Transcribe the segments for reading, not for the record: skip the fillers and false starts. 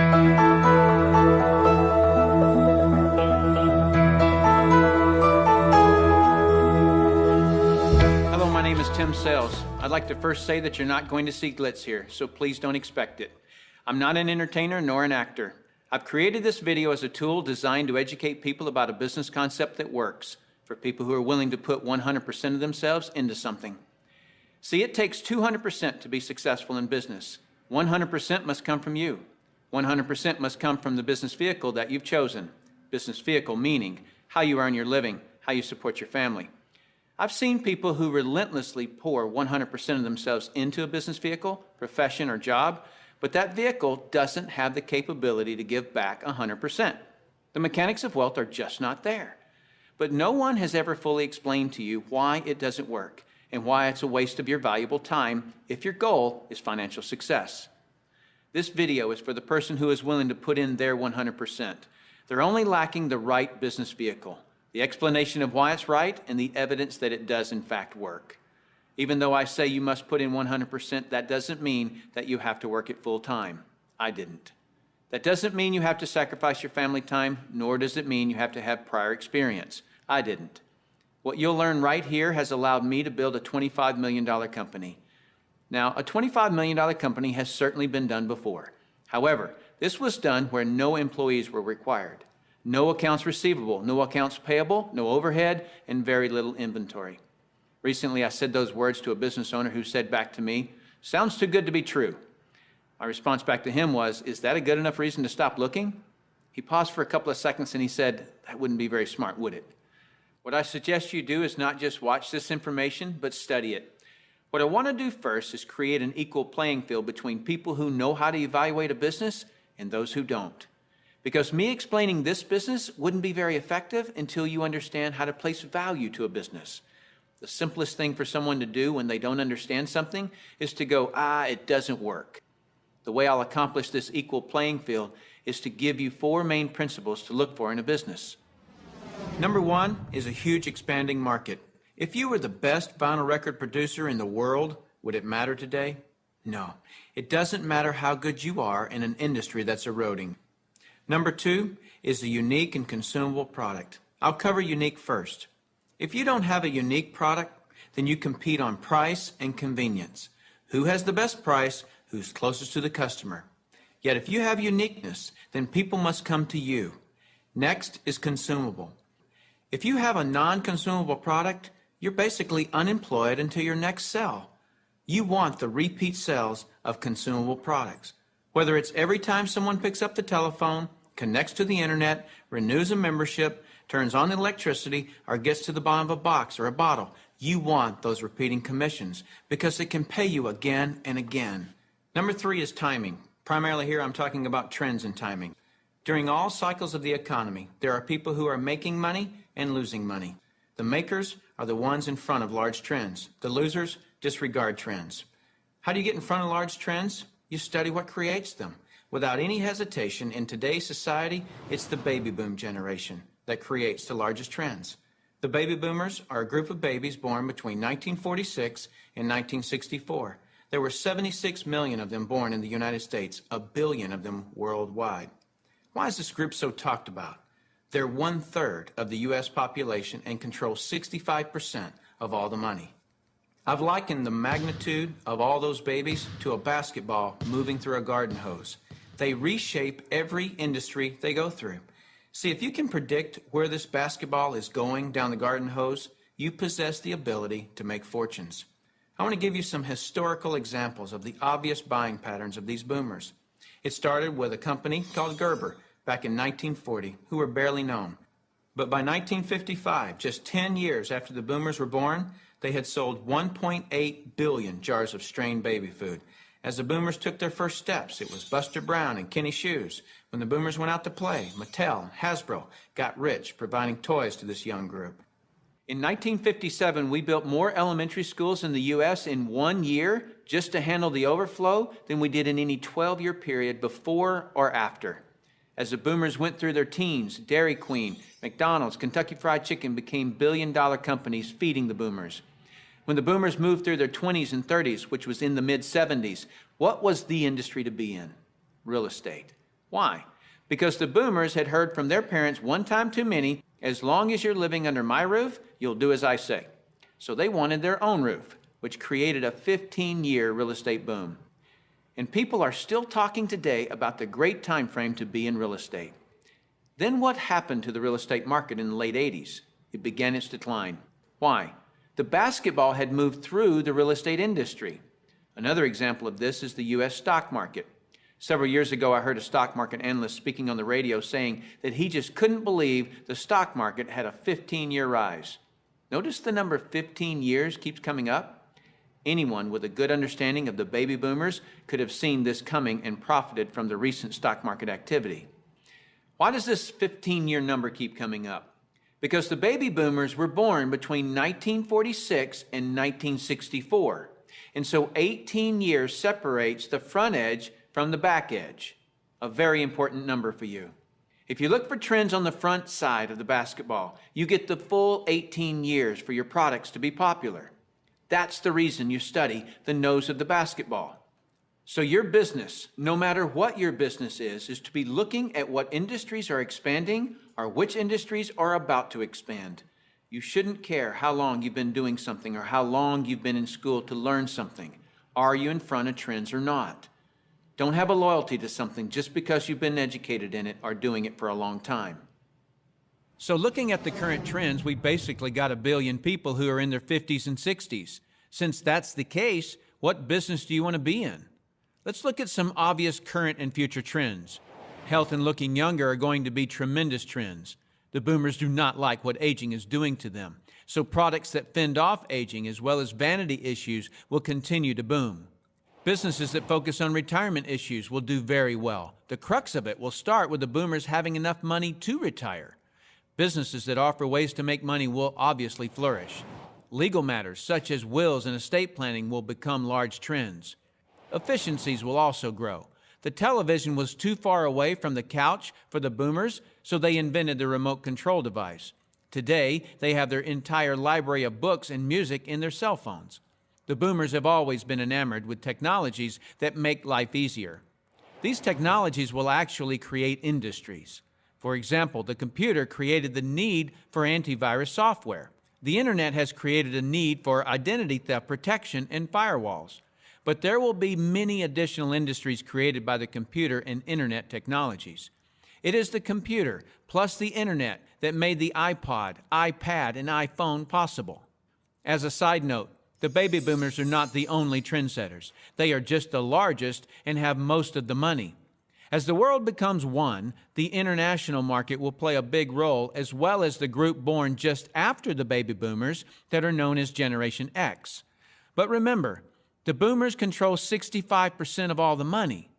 Hello, my name is Tim Sells. I'd like to first say that you're not going to see glitz here, so please don't expect it. I'm not an entertainer nor an actor. I've created this video as a tool designed to educate people about a business concept that works, for people who are willing to put 100% of themselves into something. See, it takes 200% to be successful in business. 100% must come from you. 100% must come from the business vehicle that you've chosen. Business vehicle meaning how you earn your living, how you support your family. I've seen people who relentlessly pour 100% of themselves into a business vehicle, profession, or job, but that vehicle doesn't have the capability to give back 100%. The mechanics of wealth are just not there. But no one has ever fully explained to you why it doesn't work and why it's a waste of your valuable time if your goal is financial success. This video is for the person who is willing to put in their 100%. They're only lacking the right business vehicle, the explanation of why it's right, and the evidence that it does in fact work. Even though I say you must put in 100%, that doesn't mean that you have to work it full time. I didn't. That doesn't mean you have to sacrifice your family time, nor does it mean you have to have prior experience. I didn't. What you'll learn right here has allowed me to build a $25 million company. Now, a $25 million company has certainly been done before. However, this was done where no employees were required. No accounts receivable, no accounts payable, no overhead, and very little inventory. Recently, I said those words to a business owner who said back to me, "Sounds too good to be true." My response back to him was, "Is that a good enough reason to stop looking?" He paused for a couple of seconds and he said, "That wouldn't be very smart, would it?" What I suggest you do is not just watch this information, but study it. What I want to do first is create an equal playing field between people who know how to evaluate a business and those who don't. Because me explaining this business wouldn't be very effective until you understand how to place value to a business. The simplest thing for someone to do when they don't understand something is to go, it doesn't work. The way I'll accomplish this equal playing field is to give you 4 main principles to look for in a business. Number 1 is a huge expanding market. If you were the best vinyl record producer in the world, would it matter today? No. It doesn't matter how good you are in an industry that's eroding. Number 2 is a unique and consumable product. I'll cover unique first. If you don't have a unique product, then you compete on price and convenience. Who has the best price? Who's closest to the customer? Yet if you have uniqueness, then people must come to you. Next is consumable. If you have a non-consumable product, you're basically unemployed until your next sell. You want the repeat sales of consumable products. Whether it's every time someone picks up the telephone, connects to the internet, renews a membership, turns on the electricity, or gets to the bottom of a box or a bottle, you want those repeating commissions because it can pay you again and again. Number 3 is timing. Primarily here I'm talking about trends in timing. During all cycles of the economy, there are people who are making money and losing money. The makers are the ones in front of large trends. The losers disregard trends. How do you get in front of large trends? You study what creates them. Without any hesitation, in today's society, it's the baby boom generation that creates the largest trends. The baby boomers are a group of babies born between 1946 and 1964. There were 76 million of them born in the United States, 1 billion of them worldwide. Why is this group so talked about? They're 1/3 of the U.S. population and control 65% of all the money. I've likened the magnitude of all those babies to a basketball moving through a garden hose. They reshape every industry they go through. See, if you can predict where this basketball is going down the garden hose, you possess the ability to make fortunes. I want to give you some historical examples of the obvious buying patterns of these boomers. It started with a company called Gerber back in 1940, who were barely known. But by 1955, just 10 years after the boomers were born, they had sold 1.8 billion jars of strained baby food. As the boomers took their first steps, it was Buster Brown and Kenny Shoes. When the boomers went out to play, Mattel and Hasbro got rich providing toys to this young group. In 1957, we built more elementary schools in the U.S. in 1 year just to handle the overflow than we did in any 12-year period before or after. As the boomers went through their teens, Dairy Queen, McDonald's, Kentucky Fried Chicken became billion-dollar companies feeding the boomers. When the boomers moved through their 20s and 30s, which was in the mid-70s, what was the industry to be in? Real estate. Why? Because the boomers had heard from their parents one time too many, as long as you're living under my roof, you'll do as I say. So they wanted their own roof, which created a 15-year real estate boom. And people are still talking today about the great time frame to be in real estate. Then what happened to the real estate market in the late 80s? It began its decline. Why? The basketball had moved through the real estate industry. Another example of this is the U.S. stock market. Several years ago, I heard a stock market analyst speaking on the radio saying that he just couldn't believe the stock market had a 15-year rise. Notice the number 15 years keeps coming up. Anyone with a good understanding of the baby boomers could have seen this coming and profited from the recent stock market activity. Why does this 15-year number keep coming up? Because the baby boomers were born between 1946 and 1964. And so 18 years separates the front edge from the back edge. A very important number for you. If you look for trends on the front side of the basketball, you get the full 18 years for your products to be popular. That's the reason you study the nose of the basketball. So your business, no matter what your business is to be looking at what industries are expanding or which industries are about to expand. You shouldn't care how long you've been doing something or how long you've been in school to learn something. Are you in front of trends or not? Don't have a loyalty to something just because you've been educated in it or doing it for a long time. So looking at the current trends, we basically got 1 billion people who are in their 50s and 60s. Since that's the case, what business do you want to be in? Let's look at some obvious current and future trends. Health and looking younger are going to be tremendous trends. The boomers do not like what aging is doing to them. So products that fend off aging as well as vanity issues will continue to boom. Businesses that focus on retirement issues will do very well. The crux of it will start with the boomers having enough money to retire. Businesses that offer ways to make money will obviously flourish. Legal matters such as wills and estate planning will become large trends. Efficiencies will also grow. The television was too far away from the couch for the boomers, so they invented the remote control device. Today, they have their entire library of books and music in their cell phones. The boomers have always been enamored with technologies that make life easier. These technologies will actually create industries. For example, the computer created the need for antivirus software. The internet has created a need for identity theft protection and firewalls. But there will be many additional industries created by the computer and internet technologies. It is the computer plus the internet that made the iPod, iPad, and iPhone possible. As a side note, the baby boomers are not the only trendsetters. They are just the largest and have most of the money. As the world becomes one, the international market will play a big role, as well as the group born just after the baby boomers that are known as Generation X. But remember, the boomers control 65% of all the money.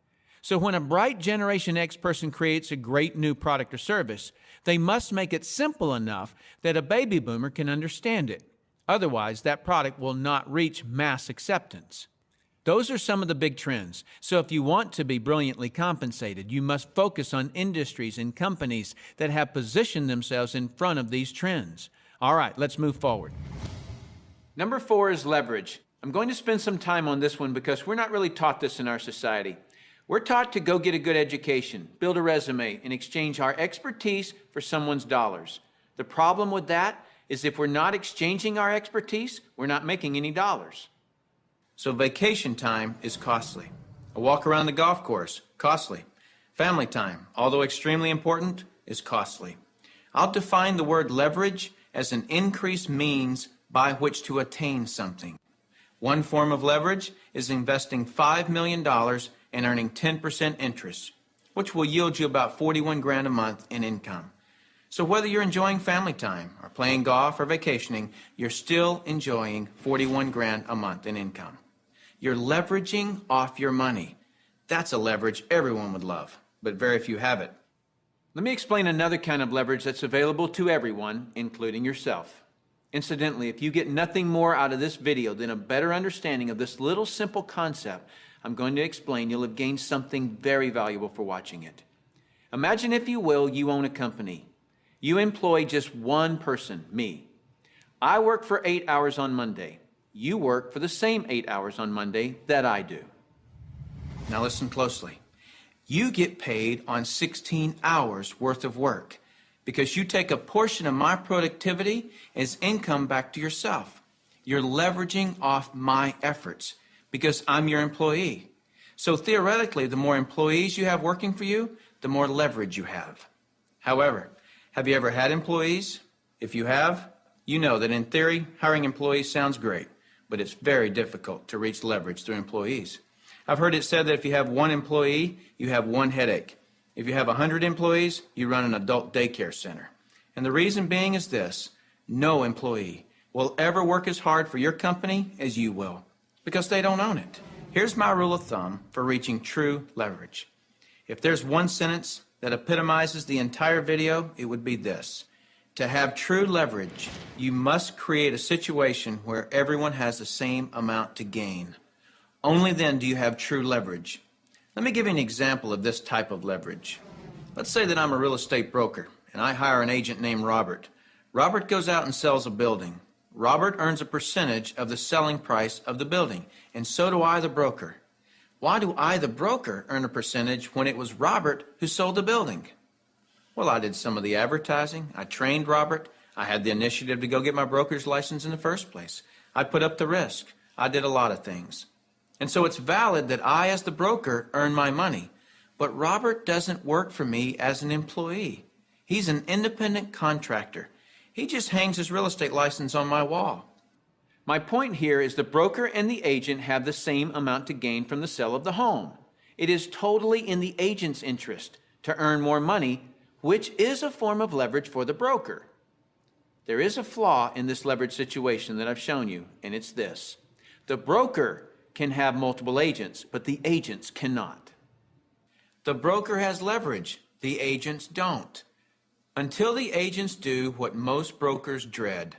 So when a bright Generation X person creates a great new product or service, they must make it simple enough that a baby boomer can understand it. Otherwise, that product will not reach mass acceptance. Those are some of the big trends. So if you want to be brilliantly compensated, you must focus on industries and companies that have positioned themselves in front of these trends. All right, let's move forward. Number 4 is leverage. I'm going to spend some time on this one because we're not really taught this in our society. We're taught to go get a good education, build a resume, and exchange our expertise for someone's dollars. The problem with that is if we're not exchanging our expertise, we're not making any dollars. So vacation time is costly. A walk around the golf course, costly. Family time, although extremely important, is costly. I'll define the word leverage as an increased means by which to attain something. One form of leverage is investing $5 million and earning 10% interest, which will yield you about 41 grand a month in income. So whether you're enjoying family time or playing golf or vacationing, you're still enjoying 41 grand a month in income. You're leveraging off your money. That's a leverage everyone would love, but very few have it. Let me explain another kind of leverage that's available to everyone, including yourself. Incidentally, if you get nothing more out of this video than a better understanding of this little simple concept I'm going to explain, you'll have gained something very valuable for watching it. Imagine, if you will, you own a company. You employ just one person, me. I work for 8 hours on Monday. You work for the same 8 hours on Monday that I do. Now listen closely. You get paid on 16 hours worth of work because you take a portion of my productivity as income back to yourself. You're leveraging off my efforts because I'm your employee. So theoretically, the more employees you have working for you, the more leverage you have. However, have you ever had employees? If you have, you know that in theory, hiring employees sounds great, but it's very difficult to reach leverage through employees. I've heard it said that if you have one employee, you have one headache. If you have 100 employees, you run an adult daycare center. And the reason being is this: no employee will ever work as hard for your company as you will, because they don't own it. Here's my rule of thumb for reaching true leverage. If there's one sentence that epitomizes the entire video, it would be this: to have true leverage, you must create a situation where everyone has the same amount to gain. Only then do you have true leverage. Let me give you an example of this type of leverage. Let's say that I'm a real estate broker and I hire an agent named Robert. Robert goes out and sells a building. Robert earns a percentage of the selling price of the building, and so do I, the broker. Why do I, the broker, earn a percentage when it was Robert who sold the building? Well, I did some of the advertising. I trained Robert. I had the initiative to go get my broker's license in the first place. I put up the risk. I did a lot of things. And so it's valid that I, as the broker, earn my money. But Robert doesn't work for me as an employee. He's an independent contractor. He just hangs his real estate license on my wall. My point here is the broker and the agent have the same amount to gain from the sale of the home. It is totally in the agent's interest to earn more money, which is a form of leverage for the broker. There is a flaw in this leverage situation that I've shown you, and it's this: the broker can have multiple agents, but the agents cannot. The broker has leverage, the agents don't. Until the agents do what most brokers dread.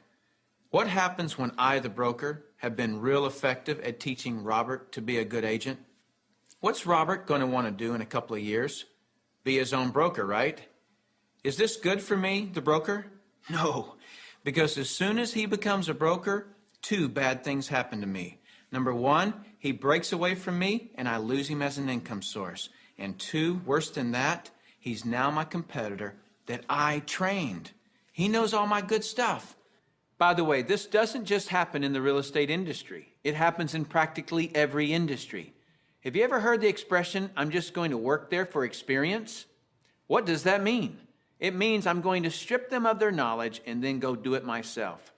What happens when I, the broker, have been real effective at teaching Robert to be a good agent? What's Robert going to want to do in a couple of years? Be his own broker, right? Is this good for me, the broker? No, because as soon as he becomes a broker, two bad things happen to me. Number one, he breaks away from me and I lose him as an income source. And two, worse than that, he's now my competitor that I trained. He knows all my good stuff. By the way, this doesn't just happen in the real estate industry. It happens in practically every industry. Have you ever heard the expression, "I'm just going to work there for experience"? What does that mean? It means I'm going to strip them of their knowledge and then go do it myself.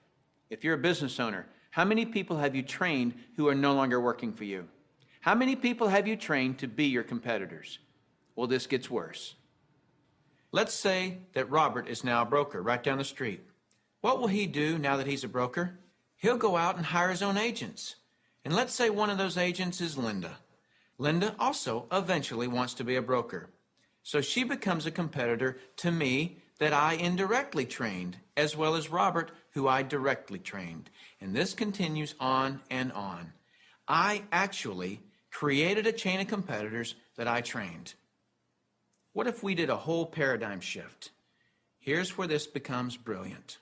If you're a business owner, how many people have you trained who are no longer working for you? How many people have you trained to be your competitors? Well, this gets worse. Let's say that Robert is now a broker right down the street. What will he do now that he's a broker? He'll go out and hire his own agents. And let's say one of those agents is Linda. Linda also eventually wants to be a broker. So she becomes a competitor to me that I indirectly trained, as well as Robert, who I directly trained. And this continues on and on. I actually created a chain of competitors that I trained. What if we did a whole paradigm shift? Here's where this becomes brilliant.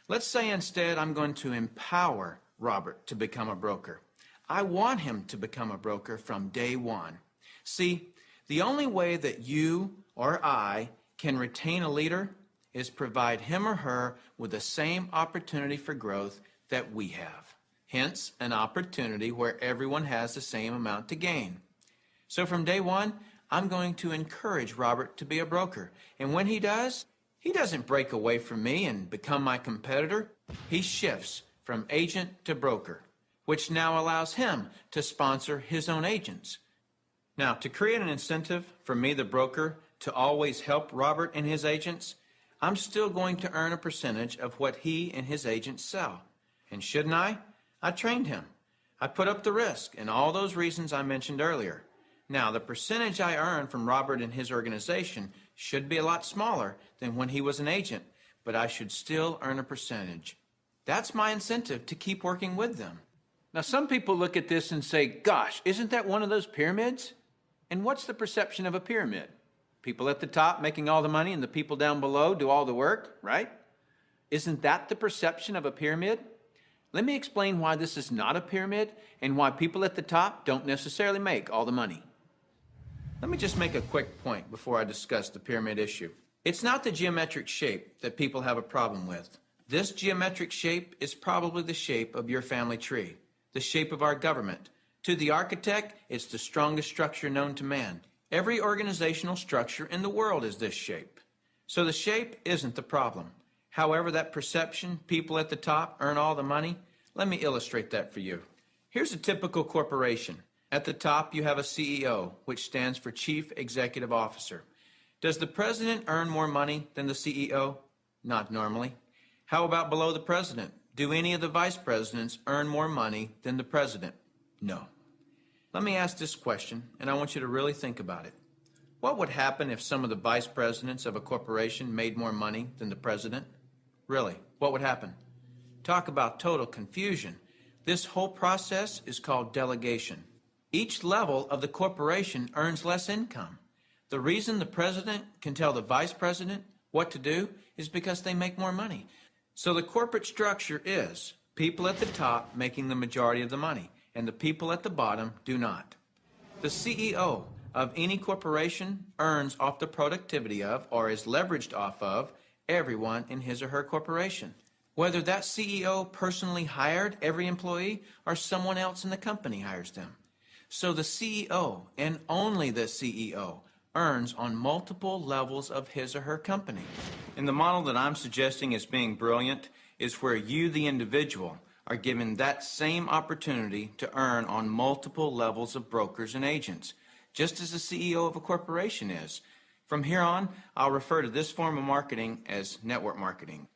Let's say instead I'm going to empower Robert to become a broker. I want him to become a broker from day one. See, the only way that you or I can retain a leader is provide him or her with the same opportunity for growth that we have. Hence, an opportunity where everyone has the same amount to gain. So from day one, I'm going to encourage Robert to be a broker. And when he does, he doesn't break away from me and become my competitor. He shifts from agent to broker, which now allows him to sponsor his own agents. Now, to create an incentive for me, the broker, to always help Robert and his agents, I'm still going to earn a percentage of what he and his agents sell. And shouldn't I? I trained him. I put up the risk and all those reasons I mentioned earlier. Now, the percentage I earn from Robert and his organization should be a lot smaller than when he was an agent, but I should still earn a percentage. That's my incentive to keep working with them. Now, some people look at this and say, gosh, isn't that one of those pyramids? And what's the perception of a pyramid? People at the top making all the money and the people down below do all the work, right? Isn't that the perception of a pyramid? Let me explain why this is not a pyramid and why people at the top don't necessarily make all the money. Let me just make a quick point before I discuss the pyramid issue. It's not the geometric shape that people have a problem with. This geometric shape is probably the shape of your family tree, the shape of our government. To the architect, it's the strongest structure known to man. Every organizational structure in the world is this shape. So the shape isn't the problem. However, that perception, people at the top earn all the money, let me illustrate that for you. Here's a typical corporation. At the top, you have a CEO, which stands for Chief Executive Officer. Does the president earn more money than the CEO? Not normally. How about below the president? Do any of the vice presidents earn more money than the president? No. Let me ask this question, and I want you to really think about it. What would happen if some of the vice presidents of a corporation made more money than the president? Really, what would happen? Talk about total confusion. This whole process is called delegation. Each level of the corporation earns less income. The reason the president can tell the vice president what to do is because they make more money. So the corporate structure is people at the top making the majority of the money, and the people at the bottom do not. The CEO of any corporation earns off the productivity of, or is leveraged off of, everyone in his or her corporation. Whether that CEO personally hired every employee or someone else in the company hires them. So the CEO, and only the CEO, earns on multiple levels of his or her company. And the model that I'm suggesting as being brilliant is where you, the individual, are given that same opportunity to earn on multiple levels of brokers and agents, just as the CEO of a corporation is. From here on, I'll refer to this form of marketing as network marketing.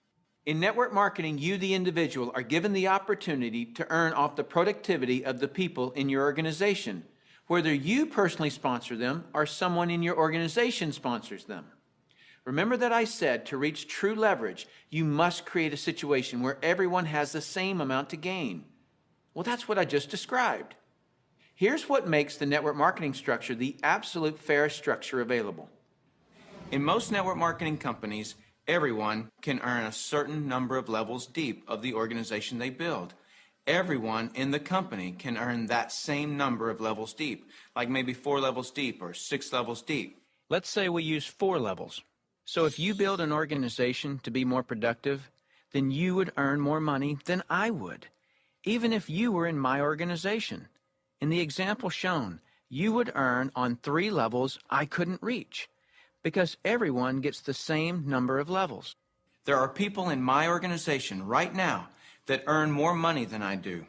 In network marketing, you, the individual, are given the opportunity to earn off the productivity of the people in your organization, whether you personally sponsor them or someone in your organization sponsors them. Remember that I said to reach true leverage, you must create a situation where everyone has the same amount to gain. Well, that's what I just described. Here's what makes the network marketing structure the absolute fairest structure available. In most network marketing companies, everyone can earn a certain number of levels deep of the organization they build. Everyone in the company can earn that same number of levels deep, like maybe 4 levels deep or 6 levels deep. Let's say we use 4 levels. So if you build an organization to be more productive, then you would earn more money than I would, even if you were in my organization. In the example shown, you would earn on 3 levels I couldn't reach, because everyone gets the same number of levels. There are people in my organization right now that earn more money than I do.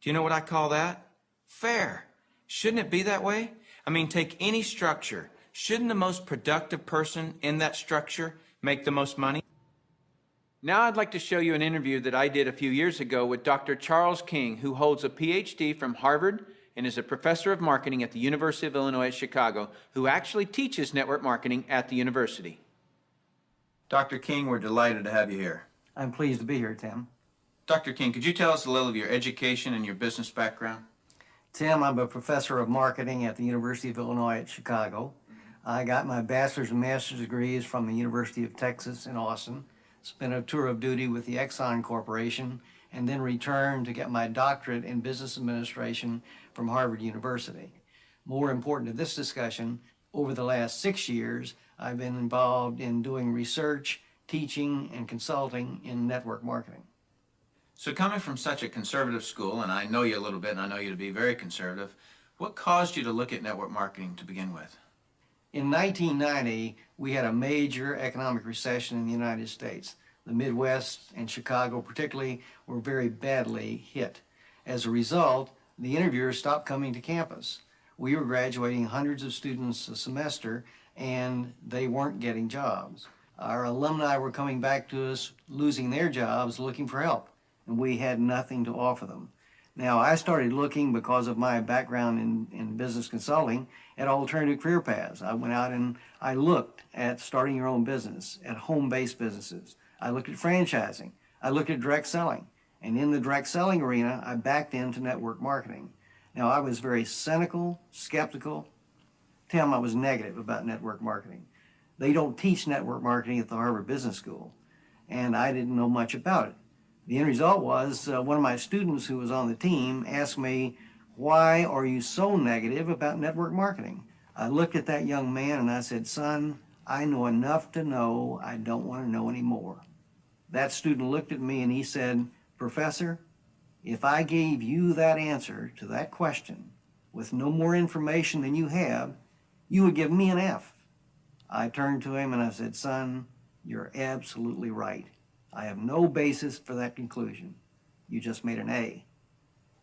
Do you know what I call that? Fair. Shouldn't it be that way? I mean, take any structure. Shouldn't the most productive person in that structure make the most money? Now I'd like to show you an interview that I did a few years ago with Dr. Charles King, who holds a PhD from Harvard and is a professor of marketing at the University of Illinois at Chicago, who actually teaches network marketing at the university. Dr. King, we're delighted to have you here. I'm pleased to be here, Tim. Dr. King, could you tell us a little of your education and your business background? Tim, I'm a professor of marketing at the University of Illinois at Chicago. I got my bachelor's and master's degrees from the University of Texas in Austin, spent a tour of duty with the Exxon Corporation, and then returned to get my doctorate in business administration from Harvard University. More important to this discussion, over the last 6 years, I've been involved in doing research, teaching, and consulting in network marketing. So coming from such a conservative school, and I know you a little bit, and I know you to be very conservative, what caused you to look at network marketing to begin with? In 1990, we had a major economic recession in the United States. The Midwest and Chicago particularly were very badly hit. As a result, the interviewers stopped coming to campus. We were graduating hundreds of students a semester, and they weren't getting jobs. Our alumni were coming back to us, losing their jobs, looking for help, and we had nothing to offer them. Now, I started looking, because of my background in business consulting, at alternative career paths. I went out and I looked at starting your own business, at home-based businesses. I looked at franchising. I looked at direct selling. And in the direct selling arena, I backed into network marketing. Now, I was very cynical, skeptical. Tim, I was negative about network marketing. They don't teach network marketing at the Harvard Business School, and I didn't know much about it. The end result was one of my students who was on the team asked me, "Why are you so negative about network marketing?" I looked at that young man and I said, son, I know enough to know I don't want to know any more. That student looked at me and he said, Professor, if I gave you that answer to that question with no more information than you have, you would give me an F. I turned to him and I said, son, you're absolutely right. I have no basis for that conclusion. You just made an A.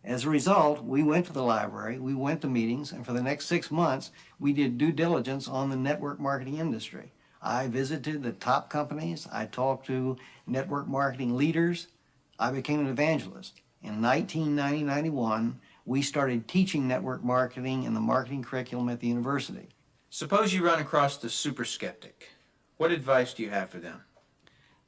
As a result, we went to the library, we went to meetings, and for the next 6 months, we did due diligence on the network marketing industry. I visited the top companies, I talked to network marketing leaders, I became an evangelist. In 1990-91, we started teaching network marketing in the marketing curriculum at the university. Suppose you run across the super skeptic. What advice do you have for them?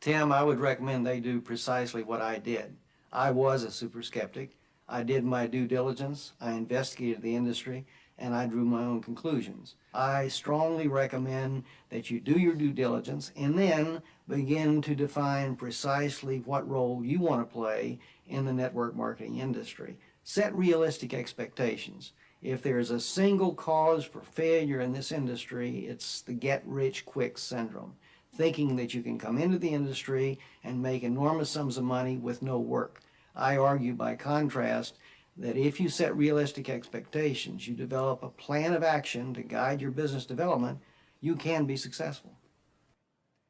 Tim, I would recommend they do precisely what I did. I was a super skeptic. I did my due diligence, I investigated the industry, and I drew my own conclusions. I strongly recommend that you do your due diligence and then begin to define precisely what role you want to play in the network marketing industry. Set realistic expectations. If there's a single cause for failure in this industry, it's the get-rich-quick syndrome, thinking that you can come into the industry and make enormous sums of money with no work. I argue, by contrast, that if you set realistic expectations, you develop a plan of action to guide your business development, you can be successful.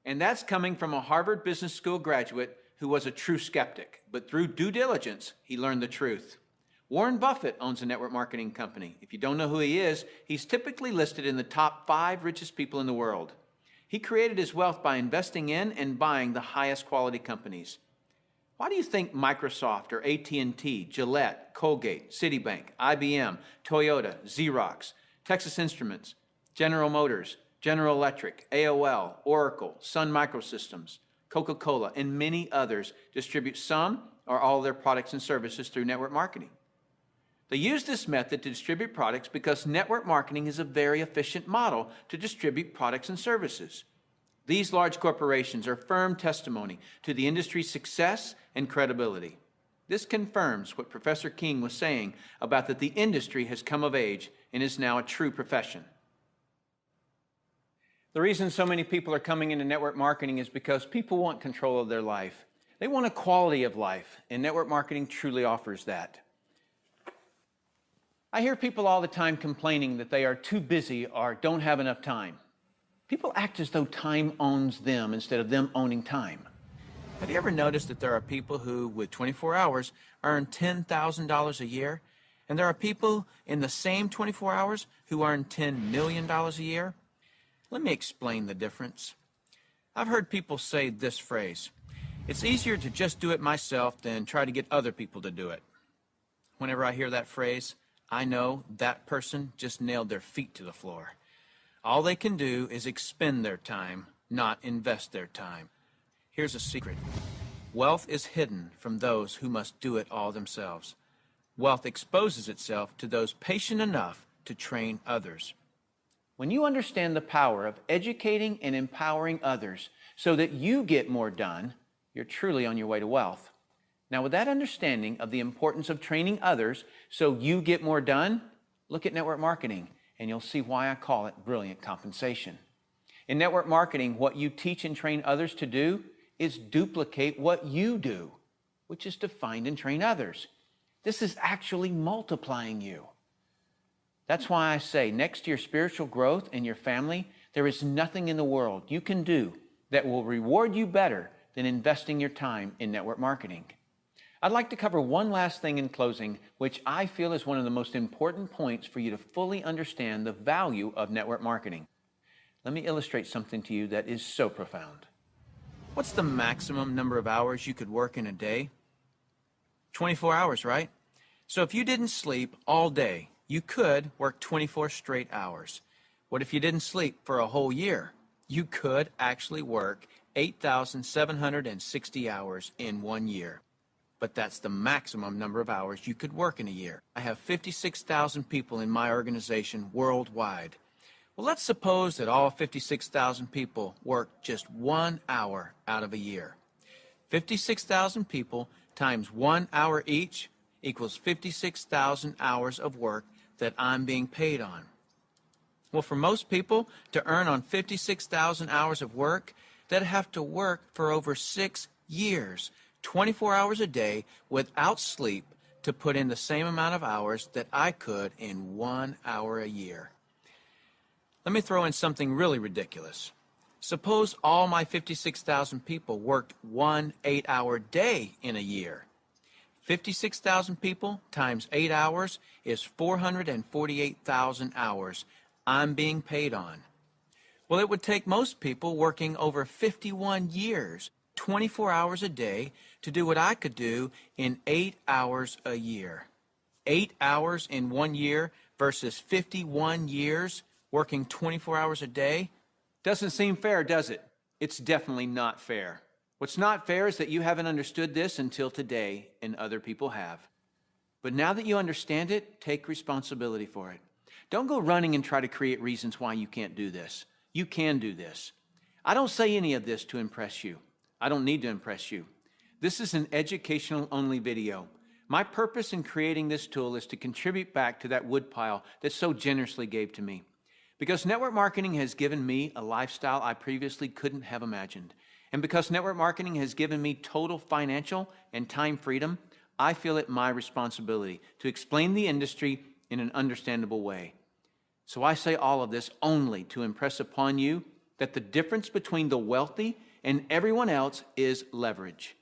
And that's coming from a Harvard Business School graduate who was a true skeptic, but through due diligence, he learned the truth. Warren Buffett owns a network marketing company. If you don't know who he is, he's typically listed in the top 5 richest people in the world. He created his wealth by investing in and buying the highest quality companies. Why do you think Microsoft or AT&T, Gillette, Colgate, Citibank, IBM, Toyota, Xerox, Texas Instruments, General Motors, General Electric, AOL, Oracle, Sun Microsystems, Coca-Cola, and many others distribute some or all of their products and services through network marketing? They use this method to distribute products because network marketing is a very efficient model to distribute products and services. These large corporations are firm testimony to the industry's success and credibility. This confirms what Professor King was saying about that the industry has come of age and is now a true profession. The reason so many people are coming into network marketing is because people want control of their life. They want a quality of life, and network marketing truly offers that. I hear people all the time complaining that they are too busy or don't have enough time. People act as though time owns them instead of them owning time. Have you ever noticed that there are people who, with 24 hours, earn $10,000 a year, and there are people in the same 24 hours who earn $10 million a year? Let me explain the difference. I've heard people say this phrase, "It's easier to just do it myself than try to get other people to do it." Whenever I hear that phrase, I know that person just nailed their feet to the floor. All they can do is expend their time, not invest their time. Here's a secret. Wealth is hidden from those who must do it all themselves. Wealth exposes itself to those patient enough to train others. When you understand the power of educating and empowering others so that you get more done, you're truly on your way to wealth. Now, with that understanding of the importance of training others so you get more done, look at network marketing, and you'll see why I call it brilliant compensation. In network marketing, what you teach and train others to do is duplicate what you do, which is to find and train others. This is actually multiplying you. That's why I say, next to your spiritual growth and your family, there is nothing in the world you can do that will reward you better than investing your time in network marketing. I'd like to cover one last thing in closing, which I feel is one of the most important points for you to fully understand the value of network marketing. Let me illustrate something to you that is so profound. What's the maximum number of hours you could work in a day? 24 hours, right? So if you didn't sleep all day, you could work 24 straight hours. What if you didn't sleep for a whole year? You could actually work 8,760 hours in 1 year. But that's the maximum number of hours you could work in a year. I have 56,000 people in my organization worldwide. Well, let's suppose that all 56,000 people work just 1 hour out of a year. 56,000 people times 1 hour each equals 56,000 hours of work that I'm being paid on. Well, for most people to earn on 56,000 hours of work, they'd have to work for over 6 years, 24 hours a day without sleep to put in the same amount of hours that I could in 1 hour a year. Let me throw in something really ridiculous. Suppose all my 56,000 people worked 1 8-hour day in a year. 56,000 people times 8 hours is 448,000 hours I'm being paid on. Well, it would take most people working over 51 years, 24 hours a day, to do what I could do in 8 hours a year. 8 hours in 1 year versus 51 years working 24 hours a day? Doesn't seem fair, does it? It's definitely not fair. What's not fair is that you haven't understood this until today, and other people have. But now that you understand it, take responsibility for it. Don't go running and try to create reasons why you can't do this. You can do this. I don't say any of this to impress you. I don't need to impress you. This is an educational-only video. My purpose in creating this tool is to contribute back to that woodpile that so generously gave to me. Because network marketing has given me a lifestyle I previously couldn't have imagined. And because network marketing has given me total financial and time freedom, I feel it my responsibility to explain the industry in an understandable way. So I say all of this only to impress upon you that the difference between the wealthy and everyone else is leverage.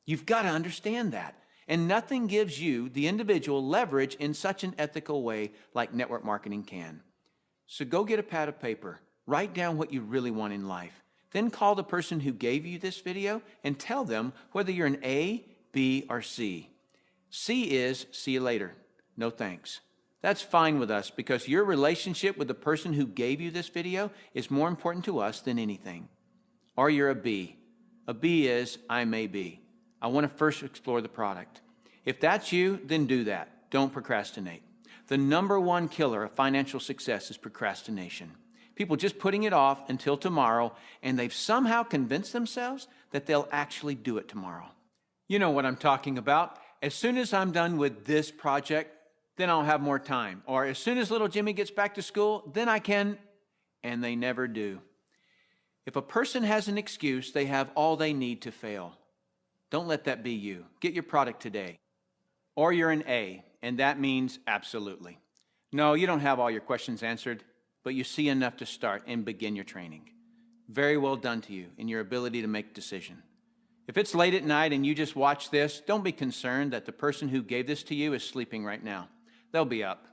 You've got to understand that. And nothing gives you, the individual, leverage in such an ethical way like network marketing can. So go get a pad of paper, write down what you really want in life. Then call the person who gave you this video and tell them whether you're an A, B, or C. C is see you later, no thanks. That's fine with us because your relationship with the person who gave you this video is more important to us than anything. Or you're a B. A B is I may be. I want to first explore the product. If that's you, then do that. Don't procrastinate. The number one killer of financial success is procrastination. People just putting it off until tomorrow, and they've somehow convinced themselves that they'll actually do it tomorrow. You know what I'm talking about. As soon as I'm done with this project, then I'll have more time. Or as soon as little Jimmy gets back to school, then I can, and they never do. If a person has an excuse, they have all they need to fail. Don't let that be you. Get your product today. Or you're an A, and that means absolutely. No, you don't have all your questions answered, but you see enough to start and begin your training. Very well done to you in your ability to make a decision. If it's late at night and you just watch this, don't be concerned that the person who gave this to you is sleeping right now. They'll be up.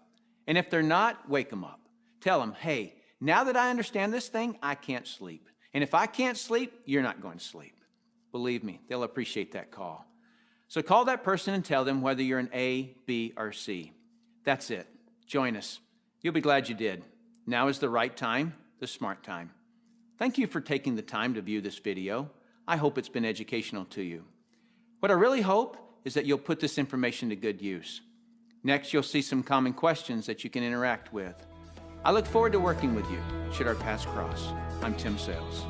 And if they're not, wake them up. Tell them, hey, now that I understand this thing, I can't sleep. And if I can't sleep, you're not going to sleep. Believe me, they'll appreciate that call. So call that person and tell them whether you're an A, B, or C. That's it. Join us. You'll be glad you did. Now is the right time, the smart time. Thank you for taking the time to view this video. I hope it's been educational to you. What I really hope is that you'll put this information to good use. Next, you'll see some common questions that you can interact with. I look forward to working with you, should our paths cross. I'm Tim Sales.